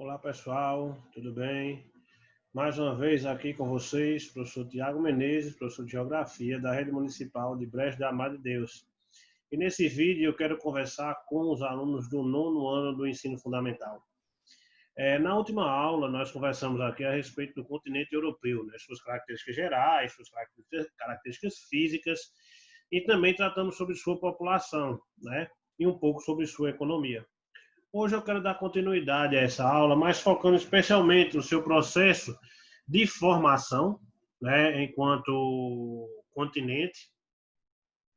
Olá pessoal, tudo bem? Mais uma vez aqui com vocês, professor Tiago Menezes, professor de Geografia da Rede Municipal de Brejo da Madre Deus. E nesse vídeo eu quero conversar com os alunos do nono ano do ensino fundamental. Na última aula nós conversamos aqui a respeito do continente europeu, né? Suas características gerais, suas características físicas e também tratamos sobre sua população, né? E um pouco sobre sua economia. Hoje eu quero dar continuidade a essa aula, mas focando especialmente no seu processo de formação, né, enquanto continente,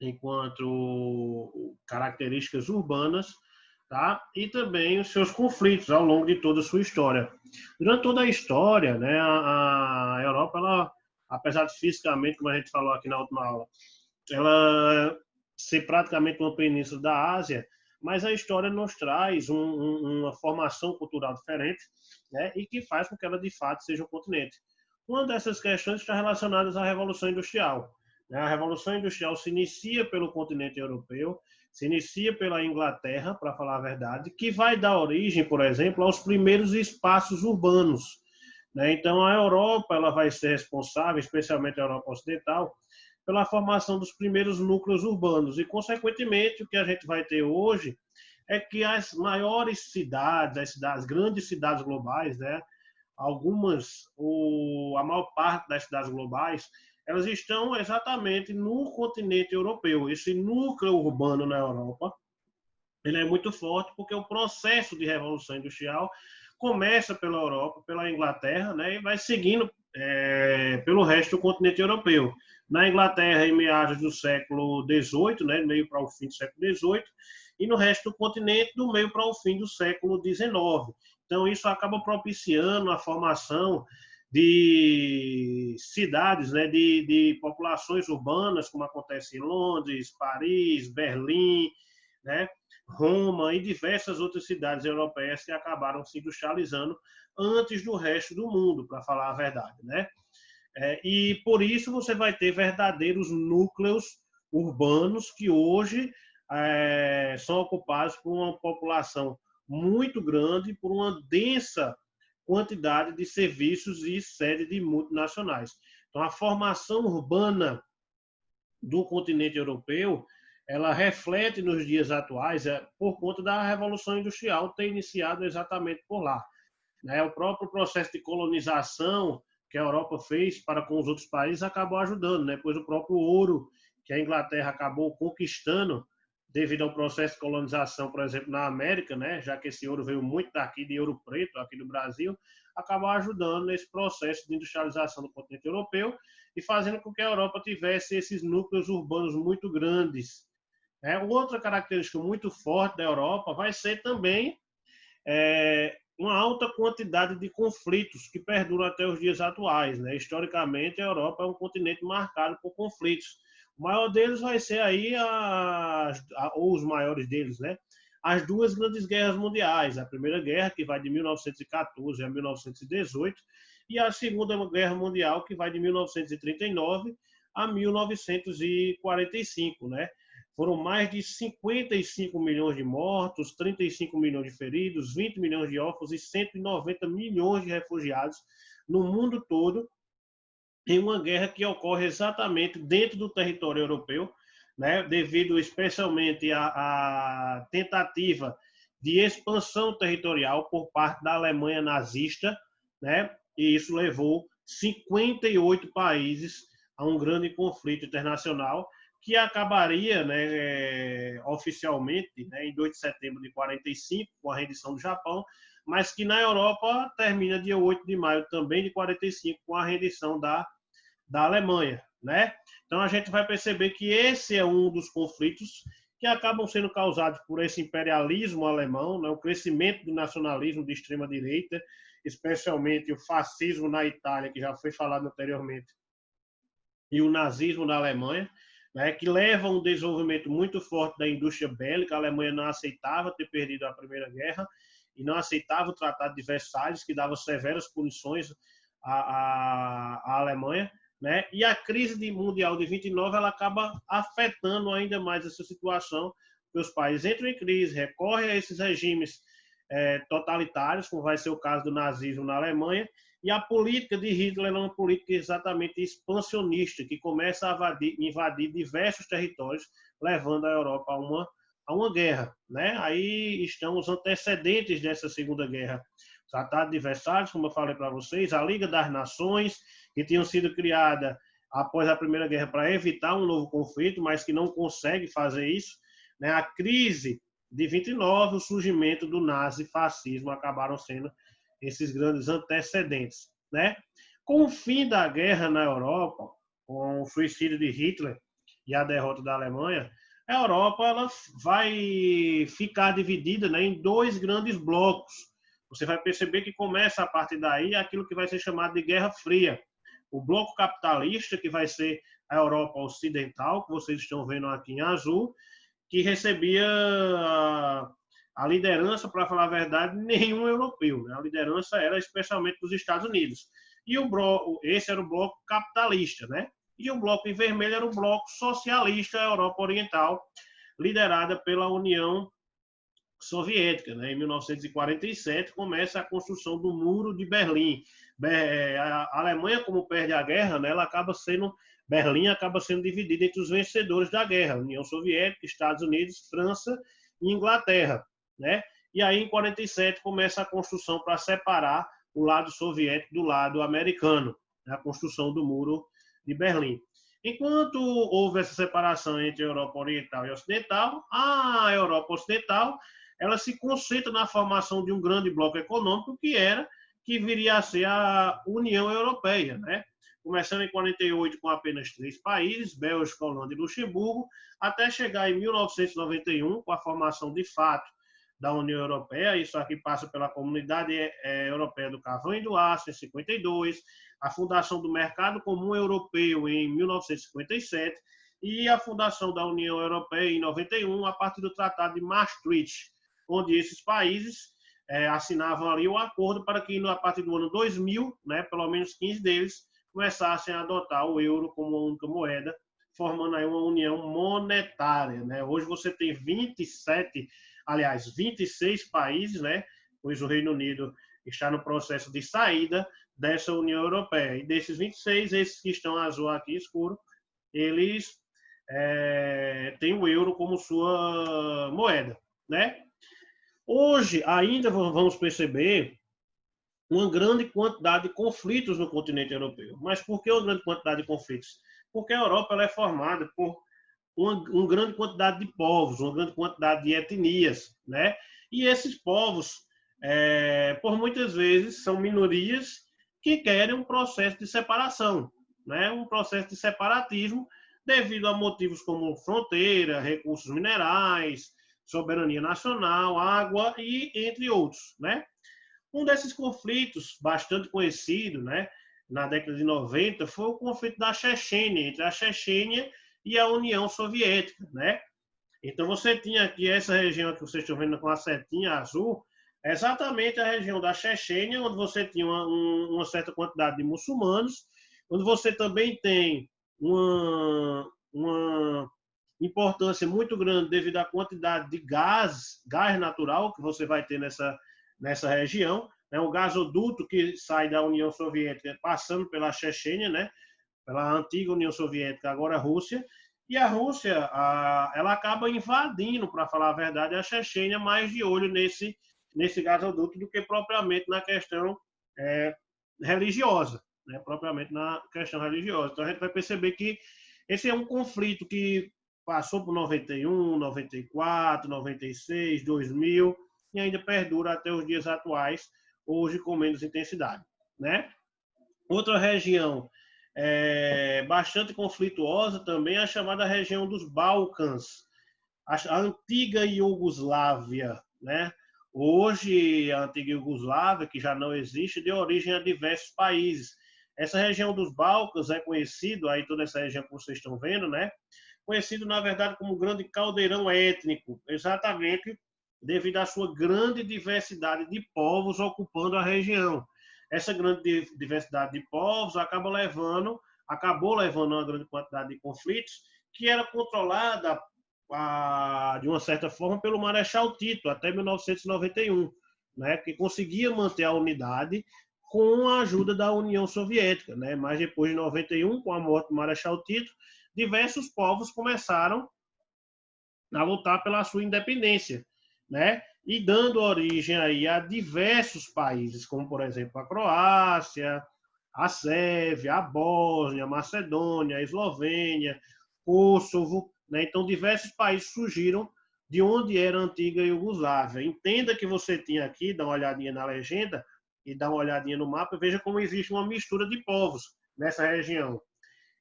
enquanto características urbanas, tá? E também os seus conflitos ao longo de toda a sua história. Durante toda a história, né, a Europa, ela, apesar de fisicamente, como a gente falou aqui na última aula, ela ser praticamente uma península da Ásia, mas a história nos traz uma formação cultural diferente, né, e que faz com que ela de fato seja um continente. Uma dessas questões está relacionada à Revolução Industrial. A Revolução Industrial se inicia pelo continente europeu, se inicia pela Inglaterra, para falar a verdade, que vai dar origem, por exemplo, aos primeiros espaços urbanos. Então, a Europa ela vai ser responsável, especialmente a Europa Ocidental, pela formação dos primeiros núcleos urbanos. E, consequentemente, o que a gente vai ter hoje é que as maiores cidades, as grandes cidades globais, né, a maior parte das cidades globais, elas estão exatamente no continente europeu. Esse núcleo urbano na Europa, ele é muito forte porque o processo de revolução industrial começa pela Europa, pela Inglaterra, né, e vai seguindo pelo resto do continente europeu. Na Inglaterra, em meados do século XVIII, né, meio para o fim do século XVIII, e no resto do continente, do meio para o fim do século XIX. Então, isso acaba propiciando a formação de cidades, né, de populações urbanas, como acontece em Londres, Paris, Berlim, né, Roma e diversas outras cidades europeias que acabaram se industrializando antes do resto do mundo, para falar a verdade, né? E por isso você vai ter verdadeiros núcleos urbanos que hoje são ocupados por uma população muito grande, por uma densa quantidade de serviços e sede de multinacionais. Então, a formação urbana do continente europeu ela reflete nos dias atuais por conta da Revolução Industrial ter iniciado exatamente por lá. O próprio processo de colonização que a Europa fez para com os outros países acabou ajudando, pois o próprio ouro que a Inglaterra acabou conquistando devido ao processo de colonização, por exemplo, na América, já que esse ouro veio muito daqui, de Ouro Preto, aqui do Brasil, acabou ajudando nesse processo de industrialização do continente europeu e fazendo com que a Europa tivesse esses núcleos urbanos muito grandes. Outra característica muito forte da Europa vai ser também uma alta quantidade de conflitos que perduram até os dias atuais. Historicamente, a Europa é um continente marcado por conflitos. O maior deles vai ser aí, ou os maiores deles, as duas grandes guerras mundiais. A Primeira Guerra, que vai de 1914 a 1918, e a Segunda Guerra Mundial, que vai de 1939 a 1945, Foram mais de 55 milhões de mortos, 35 milhões de feridos, 20 milhões de órfãos e 190 milhões de refugiados no mundo todo, em uma guerra que ocorre exatamente dentro do território europeu, devido especialmente à tentativa de expansão territorial por parte da Alemanha nazista, e isso levou 58 países a um grande conflito internacional, que acabaria oficialmente em 2 de setembro de 45, com a rendição do Japão, mas que na Europa termina dia 8 de maio também de 45, com a rendição da Alemanha. Então a gente vai perceber que esse é um dos conflitos que acabam sendo causados por esse imperialismo alemão, o crescimento do nacionalismo de extrema-direita, especialmente o fascismo na Itália, que já foi falado anteriormente, e o nazismo na Alemanha, que leva a um desenvolvimento muito forte da indústria bélica. A Alemanha não aceitava ter perdido a Primeira Guerra e não aceitava o Tratado de Versalhes, que dava severas punições à Alemanha. E a crise mundial de 29 ela acaba afetando ainda mais essa situação, que os países entram em crise, recorrem a esses regimes totalitários, como vai ser o caso do nazismo na Alemanha, e a política de Hitler é uma política exatamente expansionista, que começa a invadir diversos territórios, levando a Europa a uma guerra. Né? Aí estão os antecedentes dessa Segunda Guerra. O Tratado de Versalhes, como eu falei para vocês, a Liga das Nações, que tinham sido criada após a Primeira Guerra para evitar um novo conflito, mas que não consegue fazer isso. Né? A crise de 29, o surgimento do nazifascismo acabaram sendo esses grandes antecedentes. Né? Com o fim da guerra na Europa, com o suicídio de Hitler e a derrota da Alemanha, a Europa ela vai ficar dividida, né, em dois grandes blocos. Você vai perceber que começa a partir daí aquilo que vai ser chamado de Guerra Fria. O bloco capitalista, que vai ser a Europa Ocidental, que vocês estão vendo aqui em azul, que recebia a liderança, para falar a verdade, nenhum europeu. Né? A liderança era especialmente dos Estados Unidos. E esse era o bloco capitalista, né? E o bloco em vermelho era o bloco socialista, a Europa Oriental, liderada pela União Soviética. Né? Em 1947 começa a construção do Muro de Berlim. A Alemanha, como perde a guerra, né, ela acaba sendo Berlim acaba sendo dividida entre os vencedores da guerra, União Soviética, Estados Unidos, França e Inglaterra. Né? E aí, em 47, começa a construção para separar o lado soviético do lado americano, né? A construção do Muro de Berlim. Enquanto houve essa separação entre a Europa Oriental e Ocidental, a Europa Ocidental ela se concentra na formação de um grande bloco econômico que viria a ser a União Europeia, né? Começando em 48 com apenas 3 países, Bélgica, Holanda e Luxemburgo, até chegar em 1991 com a formação de fato da União Europeia. Isso aqui passa pela Comunidade Europeia do Carvão e do Aço, em 52, a fundação do Mercado Comum Europeu em 1957 e a fundação da União Europeia em 91, a partir do Tratado de Maastricht, onde esses países assinavam ali o acordo para que, a partir do ano 2000, né, pelo menos 15 deles, começassem a adotar o euro como a única moeda, formando aí uma união monetária. Né? Hoje você tem 26 países, né, pois o Reino Unido está no processo de saída dessa União Europeia. E desses 26, esses que estão azul aqui, escuro, eles têm o euro como sua moeda. Né? Hoje, ainda vamos perceber uma grande quantidade de conflitos no continente europeu. Mas por que uma grande quantidade de conflitos? Porque a Europa ela é formada por uma grande quantidade de povos, uma grande quantidade de etnias, né? E esses povos, por muitas vezes, são minorias que querem um processo de separação, né? Um processo de separatismo devido a motivos como fronteira, recursos minerais, soberania nacional, água e entre outros, né? Um desses conflitos bastante conhecido, né, na década de 90, foi o conflito da Chechênia, entre a Chechênia e a União Soviética. Né? Então, você tinha aqui essa região que vocês estão vendo com a setinha azul, exatamente a região da Chechênia, onde você tinha uma certa quantidade de muçulmanos, onde você também tem uma importância muito grande devido à quantidade de gás natural que você vai ter nessa região, né? O gasoduto que sai da União Soviética passando pela Chechênia, né? Pela antiga União Soviética, agora a Rússia, e a Rússia ela acaba invadindo, para falar a verdade, a Chechênia mais de olho nesse gasoduto do que propriamente na questão religiosa, né? Propriamente na questão religiosa. Então a gente vai perceber que esse é um conflito que passou por 91, 94, 96, 2000 e ainda perdura até os dias atuais, hoje com menos intensidade. Né? Outra região bastante conflituosa também é a chamada região dos Balcãs, a antiga Iugoslávia. Né? Hoje, a antiga Iugoslávia, que já não existe, deu origem a diversos países. Essa região dos Balcãs é conhecido, aí toda essa região que vocês estão vendo, né? Conhecido, na verdade, como grande caldeirão étnico, exatamente devido à sua grande diversidade de povos ocupando a região. Essa grande diversidade de povos acabou levando a uma grande quantidade de conflitos que era controlada de uma certa forma pelo Marechal Tito até 1991, né, que conseguia manter a unidade com a ajuda da União Soviética, né? Mas depois de 91, com a morte do Marechal Tito, diversos povos começaram a lutar pela sua independência, né? E dando origem aí a diversos países, como por exemplo a Croácia, a Sérvia, a Bósnia, a Macedônia, a Eslovênia, Kosovo, né? Então diversos países surgiram de onde era a antiga Iugoslávia. Entenda que você tinha aqui, dá uma olhadinha na legenda e dá uma olhadinha no mapa, veja como existe uma mistura de povos nessa região.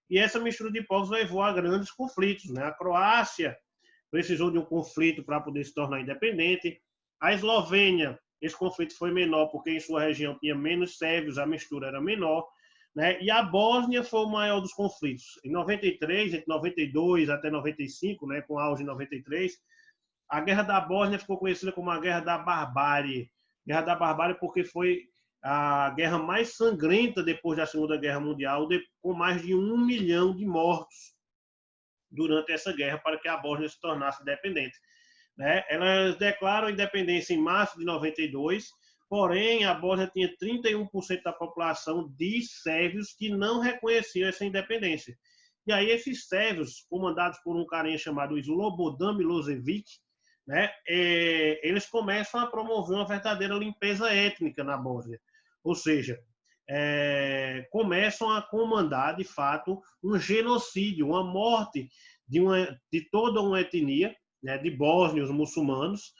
E essa mistura de povos levou a grandes conflitos, né? A Croácia precisou de um conflito para poder se tornar independente. A Eslovênia, esse conflito foi menor porque em sua região tinha menos sérvios, a mistura era menor, né? E a Bósnia foi o maior dos conflitos. Em 93, entre 92 até 95, né, com auge em 93, a Guerra da Bósnia ficou conhecida como a Guerra da Barbárie. Guerra da Barbárie porque foi a guerra mais sangrenta depois da Segunda Guerra Mundial, com mais de 1 milhão de mortos durante essa guerra para que a Bósnia se tornasse independente. Né? Elas declaram independência em março de 92, porém a Bósnia tinha 31% da população de sérvios que não reconheciam essa independência. E aí esses sérvios, comandados por um carinha chamado Slobodan Milosevic, né, eles começam a promover uma verdadeira limpeza étnica na Bósnia. Ou seja, começam a comandar, de fato, um genocídio, uma morte de toda uma etnia, né, de bósnios muçulmanos,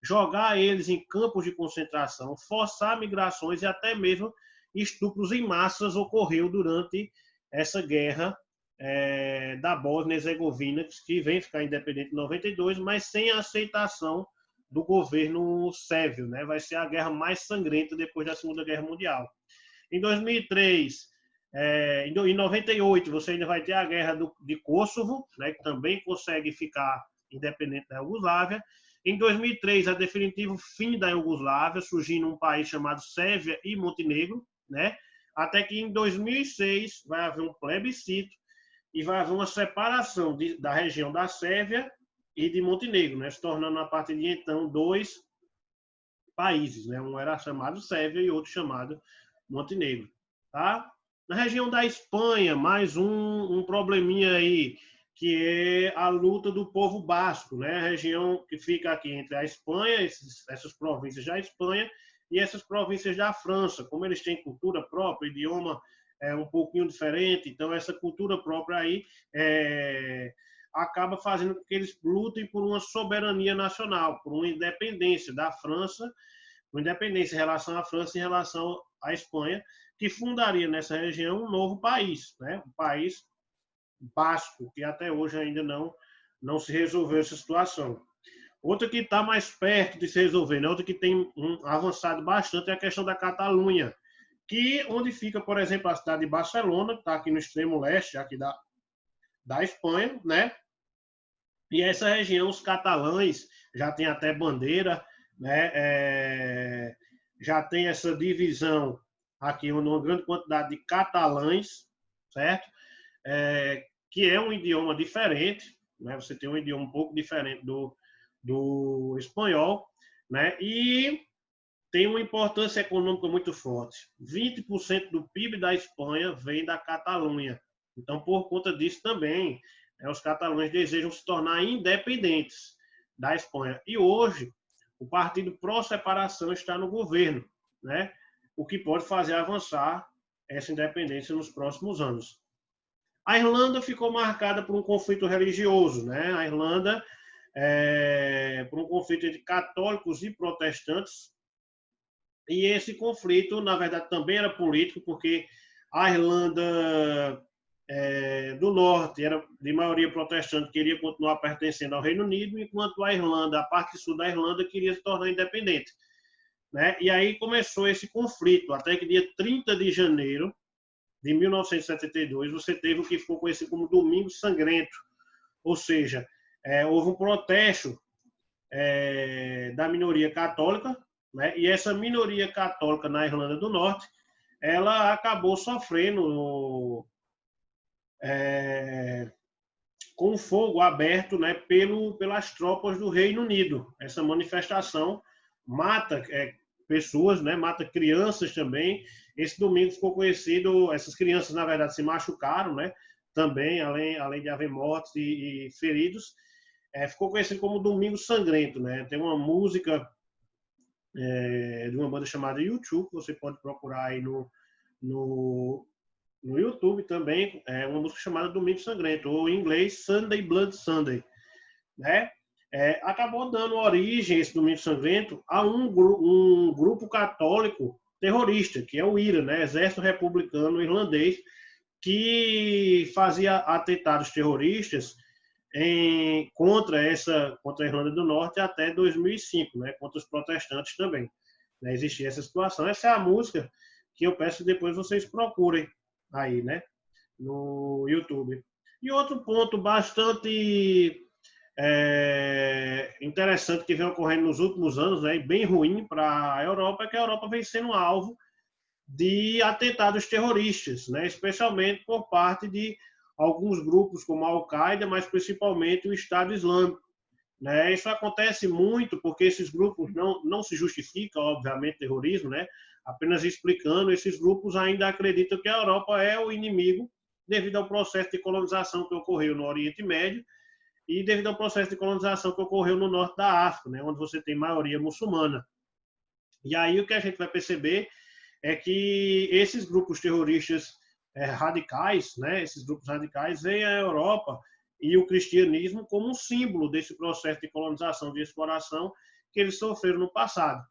jogar eles em campos de concentração, forçar migrações e até mesmo estupros em massas ocorreu durante essa guerra da Bósnia e Herzegovina, que vem ficar independente em 92, mas sem a aceitação do governo sérvio, né? Vai ser a guerra mais sangrenta depois da Segunda Guerra Mundial. Em 2003, em 98, você ainda vai ter a guerra de Kosovo, né, que também consegue ficar independente da Iugoslávia. Em 2003, a definitivo fim da Iugoslávia, surgindo um país chamado Sérvia e Montenegro, né? Até que em 2006 vai haver um plebiscito e vai haver uma separação da região da Sérvia e de Montenegro, né? Se tornando a partir de então 2 países, né? Um era chamado Sérvia e outro chamado Montenegro, tá? Na região da Espanha, mais um probleminha aí, que é a luta do povo basco, né? A região que fica aqui entre a Espanha, essas províncias da Espanha e essas províncias da França. Como eles têm cultura própria, idioma um pouquinho diferente, então essa cultura própria aí acaba fazendo com que eles lutem por uma soberania nacional, por uma independência da França, uma independência em relação à França e em relação à Espanha, que fundaria nessa região um novo país, né? Um país basco, que até hoje ainda não se resolveu essa situação. Outra que está mais perto de se resolver, né? Outra que tem avançado bastante é a questão da Catalunha, que onde fica, por exemplo, a cidade de Barcelona, que está aqui no extremo leste aqui da Espanha, né? E essa região, os catalães, já tem até bandeira, né? Já tem essa divisão aqui, uma grande quantidade de catalães, certo? Que é um idioma diferente, né? Você tem um idioma um pouco diferente do espanhol, né? E tem uma importância econômica muito forte. 20% do PIB da Espanha vem da Catalunha. Então, por conta disso também, os catalães desejam se tornar independentes da Espanha. E hoje, o Partido Pró-Separação está no governo, né? O que pode fazer avançar essa independência nos próximos anos. A Irlanda ficou marcada por um conflito religioso, né? A Irlanda, por um conflito entre católicos e protestantes. E esse conflito, na verdade, também era político, porque a Irlanda do Norte era de maioria protestante, queria continuar pertencendo ao Reino Unido, enquanto a Irlanda, a parte sul da Irlanda, queria se tornar independente. Né? E aí começou esse conflito, até que dia 30 de janeiro de 1972, você teve o que ficou conhecido como Domingo Sangrento, ou seja, houve um protesto da minoria católica, né? E essa minoria católica na Irlanda do Norte, ela acabou sofrendo com fogo aberto, né, pelas tropas do Reino Unido. Essa manifestação mata pessoas, né? Mata crianças também. Esse domingo ficou conhecido, essas crianças, na verdade, se machucaram, né? Também, além de haver mortes e feridos, ficou conhecido como Domingo Sangrento, né? Tem uma música de uma banda chamada YouTube, que você pode procurar aí no, no YouTube também, uma música chamada Domingo Sangrento, ou em inglês Sunday Blood Sunday, né? Acabou dando origem, esse Domingo Sangrento, a um grupo católico terrorista, que é o IRA, né? Exército Republicano Irlandês, que fazia atentados terroristas contra a Irlanda do Norte até 2005, né? Contra os protestantes também. Né? Existia essa situação. Essa é a música que eu peço que depois vocês procurem aí, né? No YouTube. E outro ponto bastante interessante que vem ocorrendo nos últimos anos, né, e bem ruim para a Europa, é que a Europa vem sendo alvo de atentados terroristas, né, especialmente por parte de alguns grupos como a Al-Qaeda, mas principalmente o Estado Islâmico. Né? Isso acontece muito porque esses grupos não se justificam, obviamente, terrorismo, né? Apenas explicando, esses grupos ainda acreditam que a Europa é o inimigo devido ao processo de colonização que ocorreu no Oriente Médio e devido ao processo de colonização que ocorreu no norte da África, né? Onde você tem maioria muçulmana. E aí o que a gente vai perceber é que esses grupos terroristas radicais, né? Esses grupos radicais veem a Europa e o cristianismo como um símbolo desse processo de colonização, de exploração que eles sofreram no passado.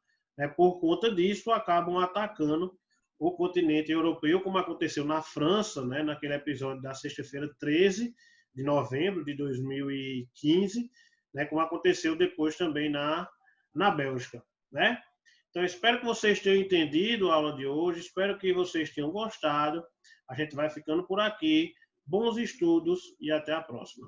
Por conta disso, acabam atacando o continente europeu, como aconteceu na França, né, naquele episódio da sexta-feira 13 de novembro de 2015, né, como aconteceu depois também na Bélgica. Né? Então, espero que vocês tenham entendido a aula de hoje, espero que vocês tenham gostado. A gente vai ficando por aqui. Bons estudos e até a próxima.